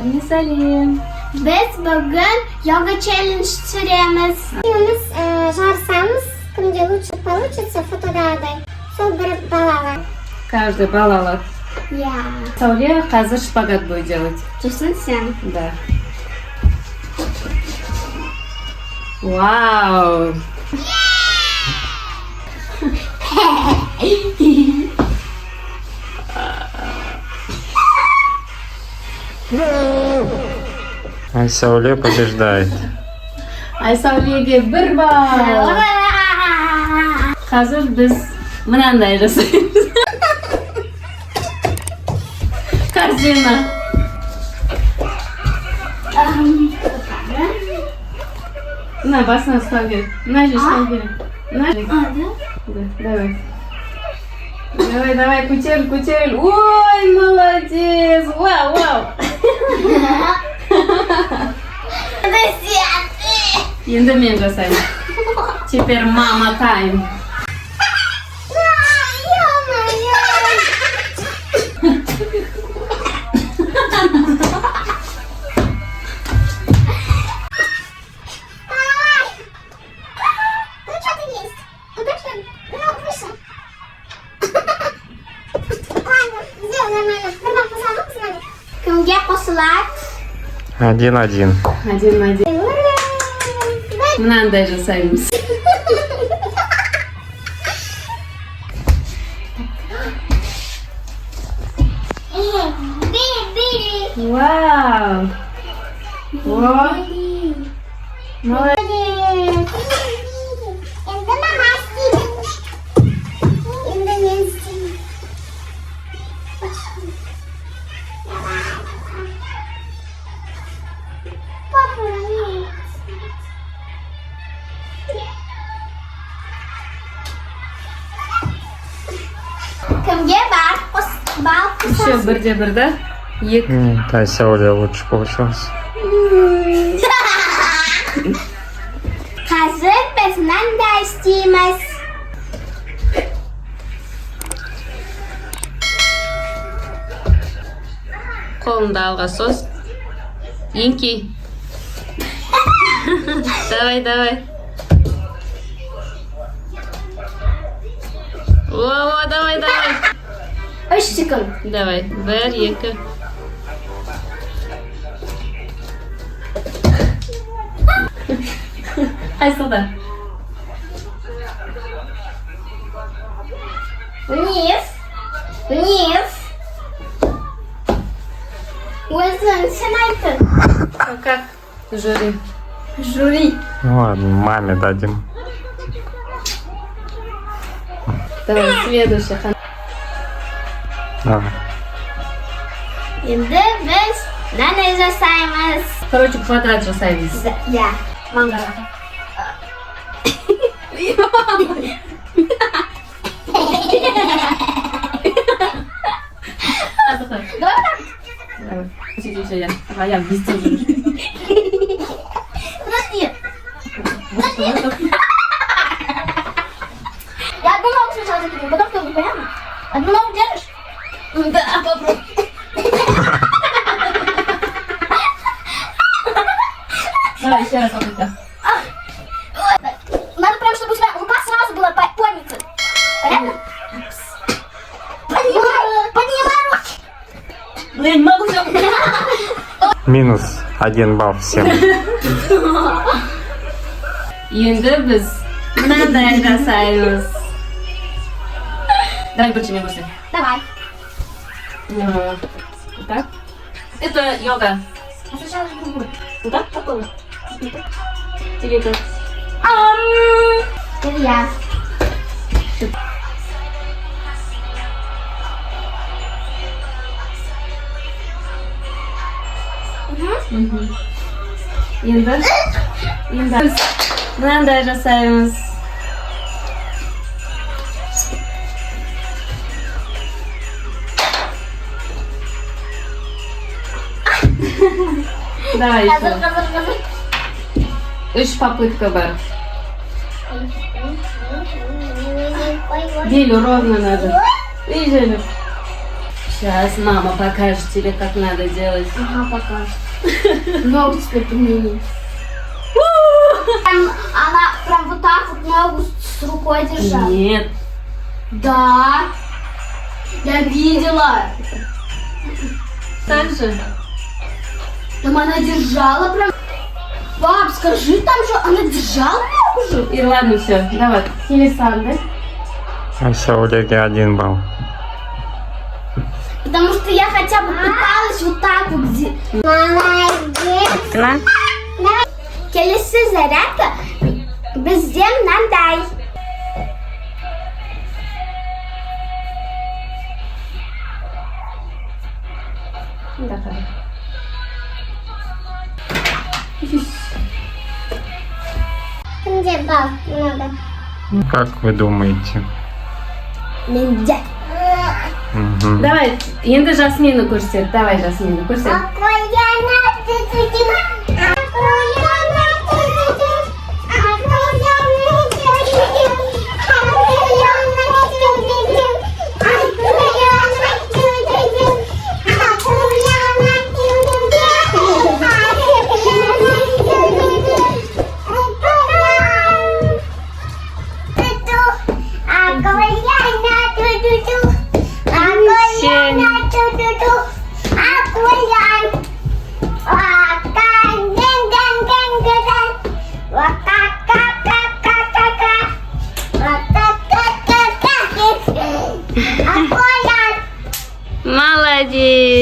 Сәлем. Біз бүгін йога челлендж түсіреміз. Біз жарысамыз, кімде лучше получится фотодағы. Сол бір балаға. Каждый бал алады. Я. Айсауле қазір шпагат будет делать. Жүрсің сен. Да. Вау. Айсауле побеждает. Айсаулеге бір бал. Қазір біз мынандай жасаймыз. Корзина. На, басына ұстау керек. Мына же ұстау керек. Мына же. Давай. Давай, көтеріл. Ой, молодец. Вау. Енді мен жасаймын. Теперь мама тайм. Кімге қосылады? 1-1. 1-1. Мынандай жасаймыз. Вау. Молодец. Енді мама істейді. Енді мен істеймін. Кімге бал Еще қосылады? бірде-бір да? Екі. Айсауле лучше получилось. Қазір біз мынандай істейміз. Қолыңды алға сос. Еңкей. Давай. О, давай. 3 секунд. Давай. 1, 2. Айсауле. Вниз. Өзің сен айтын. А как? Жюри. Ну ладно, маме дадим. Давай, следующий. Давай. Енді біз мынандай жасаймыз. Короче, квадрат жасаймыз. Я. Маңғара. Давай. Еще я. А я вместе уже. Подожди. Я одну ногу сначала закину, потом вторую, понятно? Одну ногу держишь? Да, попробуй. Давай, еще раз попытка. Надо прям, чтобы у тебя рука сразу была поднята. Понятно? Поднимай руки. Блин, могу все. Минус 1 балл всем. Енді біз мынандай жасаймыз. Давай біріншіден көрсет. Давай. Вот так. Это йога. А сначала другую. Вот так? Такой. Или как? Теперь я. Енді біз мынандай жасаймыз. Давай еще. Hazır. 3 попытка бар. Бели ровно надо. И жили. Сейчас мама покажет тебе, как надо делать. Ага, покажет. Ногу теперь подними. Она прям вот так вот ногу с рукой держала. Нет. Да. Я видела. Так же. Там она держала прям. Пап, скажи, там же она держала ногу же. И ладно, все, давай. Или сам, да? Айсаулеге 1 балл. Потому что я хотя бы пыталась вот так вот. Молодец. На. Келесі зарядка бізде мынандай. Давай. Кімде бал много? Как вы думаете? Менде. Мгм. Давай, енді Жасминді көрсет. Давай, Жасминді көрсет. Молодец!